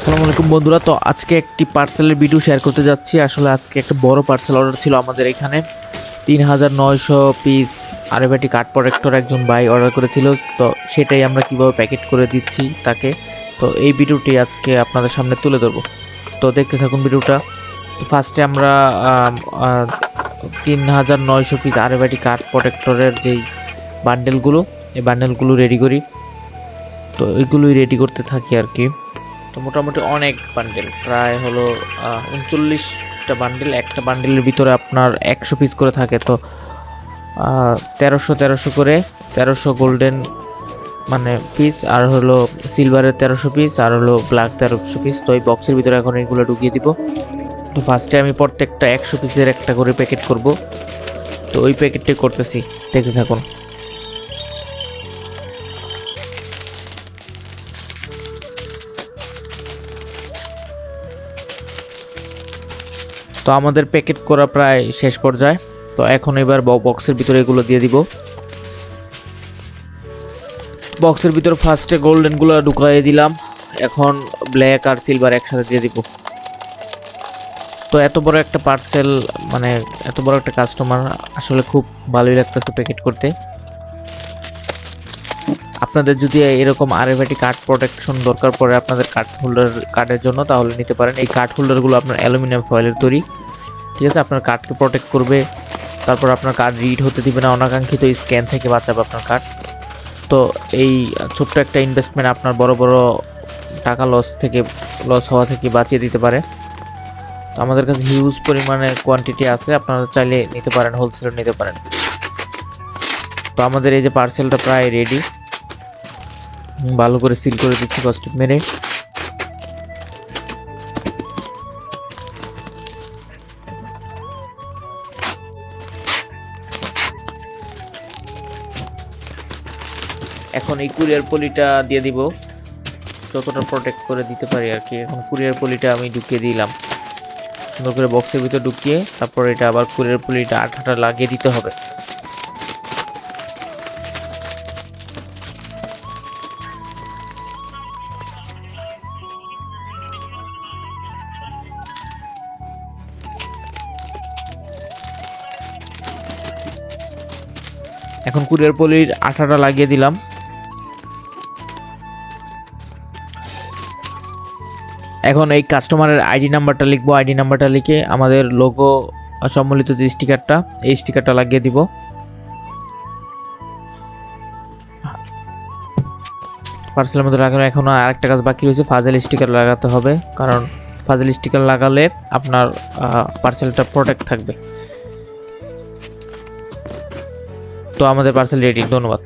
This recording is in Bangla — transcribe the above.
আসসালামু আলাইকুম বন্ধুরা। তো আজকে একটি পার্সেলের ভিডিও শেয়ার করতে যাচ্ছি। আসলে আজকে একটা বড় পার্সেল অর্ডার ছিল আমাদের এখানে 3900 পিস আরএফআইডি কার্ড প্রোটেক্টর একজন ভাই অর্ডার করেছিল। তো সেটাই আমরা কিভাবে প্যাকেট করে দিচ্ছি তাকে। তো এই ভিডিওটি আজকে আপনাদের সামনে তুলে ধরবো, তো দেখতে থাকুন ভিডিওটা। ফার্স্টে আমরা 3900 পিস আরএফআইডি কার্ড প্রোটেক্টরের যেই বান্ডেলগুলো, এই বান্ডেলগুলো রেডি করি। তো এইগুলোই রেডি করতে থাকি আর কি। তো মোটামুটি অনেক বান্ডেল, প্রায় হলো 39টা বান্ডেল। একটা বান্ডেলের ভিতরে আপনার 100 পিস করে থাকে। তো 1300 করে 1300 গোল্ডেন মানে পিস, আর হলো সিলভারের 1300 পিস, আর হলো ব্ল্যাক 1300 পিস। তো এই বক্সের ভিতরে এখন এইগুলো ঢুকিয়ে দিব। তো ফার্স্টে আমি প্রত্যেকটা 100 পিসের একটা করে প্যাকেট করব। তো ওই প্যাকেটটাই করতেছি, দেখতে থাকুন। তো আমাদের প্যাকেট করা প্রায় শেষ পর্যায়ে। তো এখন এবার বক্সের ভিতরে এগুলো দিয়ে দিব। বক্সের ভিতর ফার্স্টে গোল্ডেনগুলো ঢুকাই দিলাম, এখন ব্ল্যাক আর সিলভার একসাথে দিয়ে দিব। তো এত বড় একটা পার্সেল, মানে এত বড় একটা কাস্টমার, আসলে খুব ভালোই লাগতেছে প্যাকেট করতে। আপনাদের যদি এরকম আরএফআইডি কার্ড প্রোটেকশন দরকার পড়ে আপনাদের কার্ড হোল্ডার কার্ডের জন্য, তাহলে নিতে পারেন। এই কার্ড হোল্ডারগুলো আপনার অ্যালুমিনিয়াম ফয়েলের তৈরি, ঠিক আছে? আপনার কার্ডকে প্রোটেক্ট করবে, তারপর আপনার কার্ড রিড হতে দিবে না, অনাকাঙ্ক্ষিত স্ক্যান থেকে বাঁচাবে আপনার কার্ড। তো এই ছোট্ট একটা ইনভেস্টমেন্ট আপনার বড় বড় টাকা লস হওয়া থেকে বাঁচিয়ে দিতে পারে। তো আমাদের কাছে হিউজ পরিমাণে কোয়ান্টিটি আছে, আপনারা চাইলে নিতে পারেন, হোলসেলে নিতে পারেন। তো আমাদের এই যে পার্সেলটা প্রায় রেডি, ভালো করে সিল করে দিচ্ছি কস্টিপ মেরে। এখন এই কুরিয়ার পলিটা দিয়ে দিব, যতটা প্রোটেক্ট করে দিতে পারি আর কি। এখন কুরিয়ার পলিটা আমি ঢুকিয়ে দিলাম সুন্দর করে বক্সের ভিতর ঢুকিয়ে, তারপর এটা আবার কুরিয়ার পলিটা আঠাটা লাগিয়ে দিতে হবে। এখন কুরিয়ার পলির আঠাটা লাগিয়ে দিলাম। এখন এই কাস্টমারের আইডি নাম্বারটা লিখবো। আইডি নাম্বারটা লিখে আমাদের লোগো সম্বলিত যে স্টিকারটা, এই স্টিকারটা লাগিয়ে দিব। পার্সেলের মধ্যে লাগানো এখনো আরেকটা কাজ বাকি রয়েছে, ফাজেল স্টিকার লাগাতে হবে। কারণ ফাজেল স্টিকার লাগালে আপনার পার্সেলটা প্রোটেক্ট থাকবে। তো আমাদের পার্সেল রেডি, ধন্যবাদ।